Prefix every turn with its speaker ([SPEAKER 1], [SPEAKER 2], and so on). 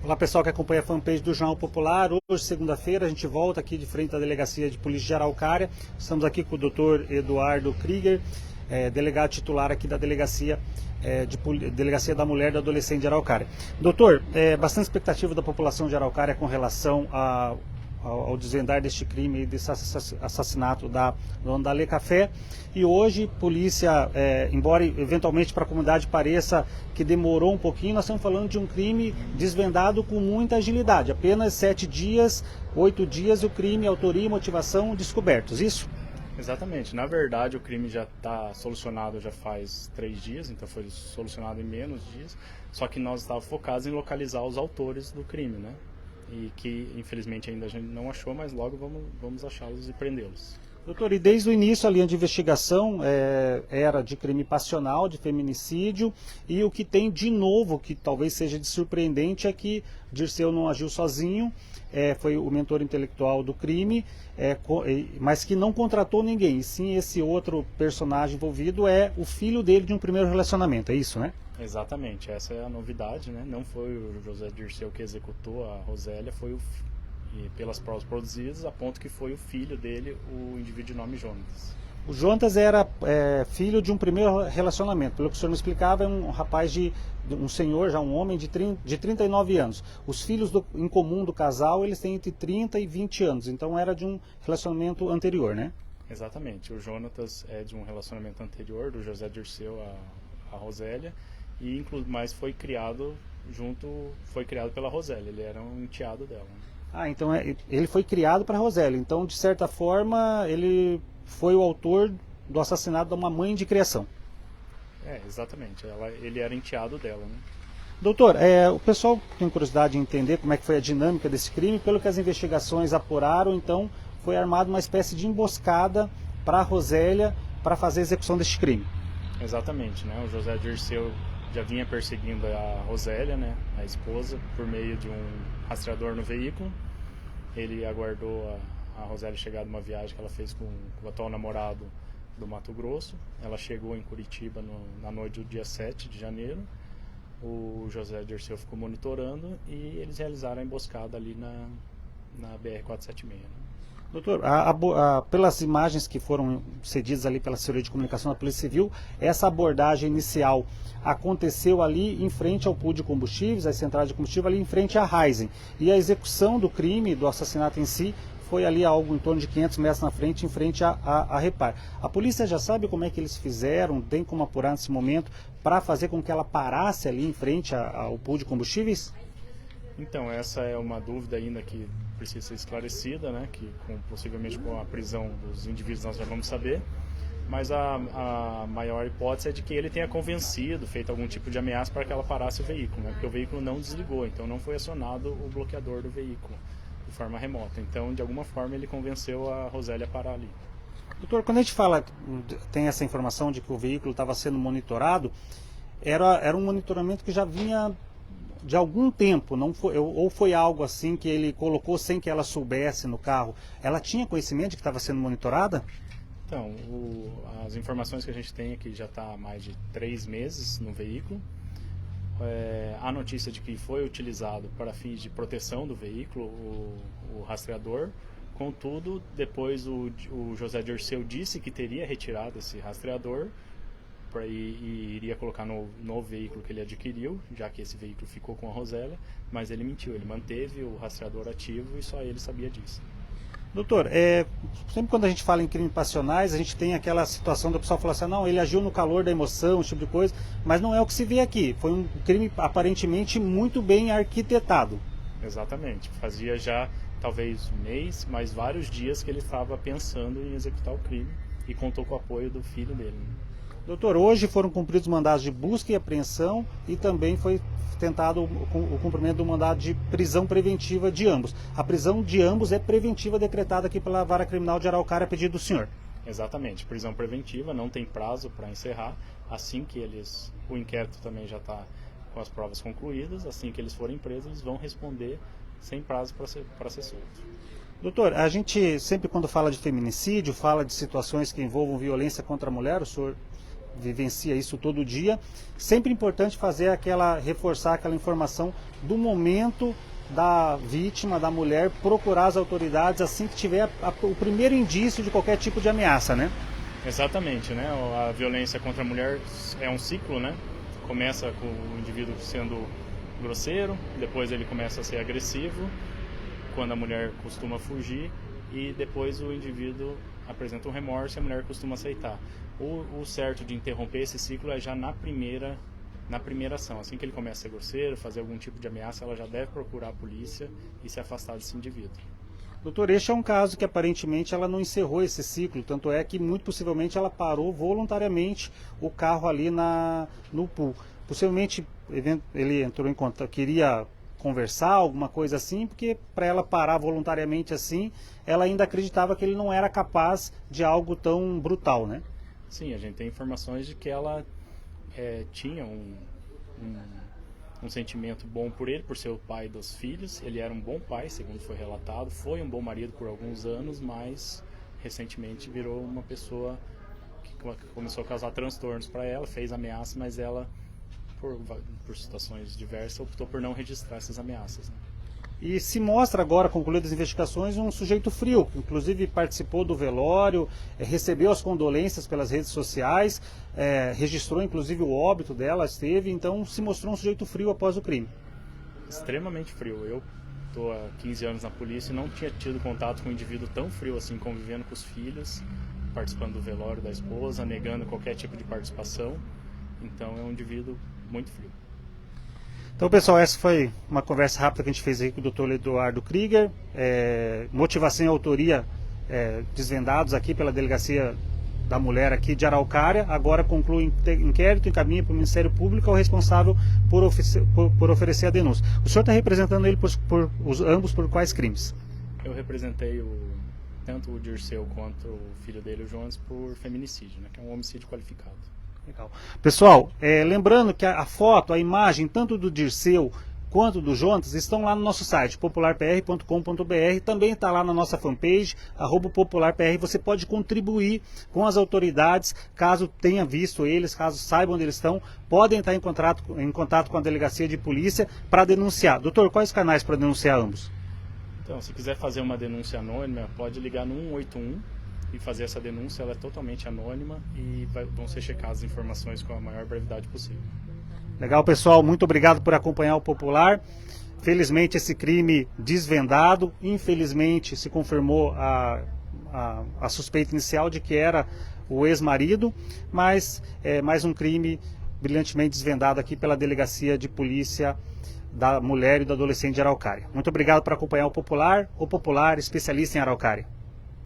[SPEAKER 1] Olá pessoal que acompanha a fanpage do Jornal Popular. Hoje, segunda-feira, a gente volta aqui de frente à Delegacia de Polícia de Araucária. Estamos aqui com o Dr. Eduardo Krieger, delegado titular aqui da Delegacia da Mulher e do Adolescente de Araucária. Doutor, bastante expectativa da população de Araucária com relação ao desvendar deste crime, desse assassinato da dona da Le Café. E hoje, polícia, embora eventualmente para a comunidade pareça que demorou um pouquinho, nós estamos falando de um crime desvendado com muita agilidade. Apenas 7 dias, 8 dias, o crime, autoria e motivação descobertos, isso?
[SPEAKER 2] Exatamente. Na verdade, o crime já está solucionado já faz 3 dias, então foi solucionado em menos dias. Só que nós estávamos focados em localizar os autores do crime, né? E que, infelizmente, ainda a gente não achou, mas logo vamos achá-los e prendê-los.
[SPEAKER 1] Doutor, e desde o início a linha de investigação era de crime passional, de feminicídio, e o que tem de novo, que talvez seja de surpreendente, é que Dirceu não agiu sozinho, foi o mentor intelectual do crime, mas que não contratou ninguém, e sim esse outro personagem envolvido é o filho dele de um primeiro relacionamento, é isso, né?
[SPEAKER 2] Exatamente, essa é a novidade, né? Não foi o José Dirceu que executou a Rosélia, foi e pelas provas produzidas, a ponto que foi o filho dele, o indivíduo de nome Jonas.
[SPEAKER 1] O Jonas era filho de um primeiro relacionamento. Pelo que o senhor me explicava, é um rapaz um senhor, já um homem de 39 anos. Os filhos em comum do casal, eles têm entre 30 e 20 anos. Então era de um relacionamento anterior, né?
[SPEAKER 2] Exatamente. O Jonatas é de um relacionamento anterior, do José Dirceu a Rosélia, mas foi criado pela Rosélia. Ele era um enteado dela.
[SPEAKER 1] Ah, então ele foi criado para Rosélia. Então, de certa forma, ele foi o autor do assassinato de uma mãe de criação.
[SPEAKER 2] Exatamente. Ele era enteado dela, né?
[SPEAKER 1] Doutor, o pessoal tem curiosidade em entender como é que foi a dinâmica desse crime. Pelo que as investigações apuraram, então, foi armada uma espécie de emboscada para a Rosélia para fazer a execução deste crime.
[SPEAKER 2] Exatamente, né? O José Dirceu já vinha perseguindo a Rosélia, né, a esposa, por meio de um rastreador no veículo. Ele aguardou a Rosélia chegar de uma viagem que ela fez com o atual namorado do Mato Grosso. Ela chegou em Curitiba na noite do dia 7 de janeiro. O José Dirceu ficou monitorando e eles realizaram a emboscada ali na BR-476. Né?
[SPEAKER 1] Doutor, pelas imagens que foram cedidas ali pela Assessoria de Comunicação da Polícia Civil, essa abordagem inicial aconteceu ali em frente ao pool de combustíveis, as centrais de combustível, ali em frente à Raizen. E a execução do crime, do assassinato em si, foi ali algo em torno de 500 metros na frente, em frente à Repar. A polícia já sabe como é que eles fizeram, tem como apurar nesse momento, para fazer com que ela parasse ali em frente ao pool de combustíveis?
[SPEAKER 2] Então, essa é uma dúvida ainda que precisa ser esclarecida, né? Que possivelmente com a prisão dos indivíduos nós já vamos saber. Mas a maior hipótese é de que ele tenha convencido, feito algum tipo de ameaça para que ela parasse o veículo, né? Porque o veículo não desligou, então não foi acionado o bloqueador do veículo de forma remota. Então, de alguma forma, ele convenceu a Rosélia a parar ali.
[SPEAKER 1] Doutor, quando a gente fala, tem essa informação de que o veículo estava sendo monitorado, era um monitoramento que já vinha de algum tempo, não foi, ou foi algo assim que ele colocou sem que ela soubesse no carro. Ela tinha conhecimento de que estava sendo monitorada?
[SPEAKER 2] Então, as informações que a gente tem é que já está há mais de 3 meses no veículo. A notícia de que foi utilizado para fins de proteção do veículo o rastreador. Contudo, depois o José Dirceu disse que teria retirado esse rastreador e iria colocar no novo veículo que ele adquiriu, já que esse veículo ficou com a Rosélia, mas ele mentiu, ele manteve o rastreador ativo e só ele sabia disso.
[SPEAKER 1] Doutor, sempre quando a gente fala em crimes passionais, a gente tem aquela situação do pessoal falar assim, não, ele agiu no calor da emoção, esse tipo de coisa, mas não é o que se vê aqui. Foi um crime aparentemente muito bem arquitetado.
[SPEAKER 2] Exatamente, fazia já talvez um mês, mas vários dias que ele estava pensando em executar o crime e contou com o apoio do filho dele. Né?
[SPEAKER 1] Doutor, hoje foram cumpridos mandados de busca e apreensão e também foi tentado o cumprimento do mandado de prisão preventiva de ambos. A prisão de ambos é preventiva decretada aqui pela Vara Criminal de Araucária a pedido do senhor.
[SPEAKER 2] Exatamente, prisão preventiva, não tem prazo para encerrar. Assim que o inquérito também já está com as provas concluídas, assim que eles forem presos, eles vão responder sem prazo para ser solto.
[SPEAKER 1] Doutor, a gente sempre quando fala de feminicídio, fala de situações que envolvam violência contra a mulher, o senhor vivencia isso todo dia. Sempre importante reforçar aquela informação do momento da vítima, da mulher, procurar as autoridades assim que tiver o primeiro indício de qualquer tipo de ameaça, né?
[SPEAKER 2] Exatamente, né? A violência contra a mulher é um ciclo, né? Começa com o indivíduo sendo grosseiro, depois ele começa a ser agressivo, quando a mulher costuma fugir, e depois o indivíduo apresenta um remorso e a mulher costuma aceitar. O certo de interromper esse ciclo é já na primeira ação. Assim que ele começa a ser grosseiro, fazer algum tipo de ameaça, ela já deve procurar a polícia e se afastar desse indivíduo.
[SPEAKER 1] Doutor, este é um caso que aparentemente ela não encerrou esse ciclo, tanto é que muito possivelmente ela parou voluntariamente o carro ali no pool. Possivelmente ele entrou em contato, queria conversar, alguma coisa assim, porque para ela parar voluntariamente assim, ela ainda acreditava que ele não era capaz de algo tão brutal, né?
[SPEAKER 2] Sim, a gente tem informações de que ela tinha um sentimento bom por ele, por ser o pai dos filhos. Ele era um bom pai, segundo foi relatado, foi um bom marido por alguns anos, mas recentemente virou uma pessoa que começou a causar transtornos para ela, fez ameaças, mas ela, por situações diversas, optou por não registrar essas ameaças, né?
[SPEAKER 1] E se mostra agora, concluídas as investigações, um sujeito frio, inclusive participou do velório, recebeu as condolências pelas redes sociais, registrou inclusive o óbito dela, então se mostrou um sujeito frio após o crime.
[SPEAKER 2] Extremamente frio. Eu estou há 15 anos na polícia e não tinha tido contato com um indivíduo tão frio assim, convivendo com os filhos, participando do velório da esposa, negando qualquer tipo de participação. Então é um indivíduo muito frio.
[SPEAKER 1] Então, pessoal, essa foi uma conversa rápida que a gente fez aí com o Dr. Eduardo Krieger. Motivação e autoria desvendados aqui pela Delegacia da Mulher aqui de Araucária. Agora conclui inquérito, encaminha para o Ministério Público, é o responsável por oferecer a denúncia. O senhor está representando ele ambos por quais crimes?
[SPEAKER 2] Eu representei tanto o Dirceu quanto o filho dele, o Jonas, por feminicídio, né, que é um homicídio qualificado.
[SPEAKER 1] Legal. Pessoal, lembrando que a foto, a imagem, tanto do Dirceu quanto do Jonas, estão lá no nosso site, popularpr.com.br, também está lá na nossa fanpage, @popularpr. Você pode contribuir com as autoridades, caso tenha visto eles, caso saibam onde eles estão, podem estar em contato com a delegacia de polícia para denunciar. Doutor, quais canais para denunciar ambos?
[SPEAKER 2] Então, se quiser fazer uma denúncia anônima, pode ligar no 181 e fazer essa denúncia. Ela é totalmente anônima e vão ser checadas as informações com a maior brevidade possível.
[SPEAKER 1] Legal, pessoal, muito obrigado por acompanhar o Popular. Felizmente esse crime desvendado, infelizmente se confirmou a suspeita inicial de que era o ex-marido, mas mais um crime brilhantemente desvendado aqui pela Delegacia de Polícia da Mulher e do Adolescente de Araucária. Muito obrigado por acompanhar o Popular, especialista em Araucária.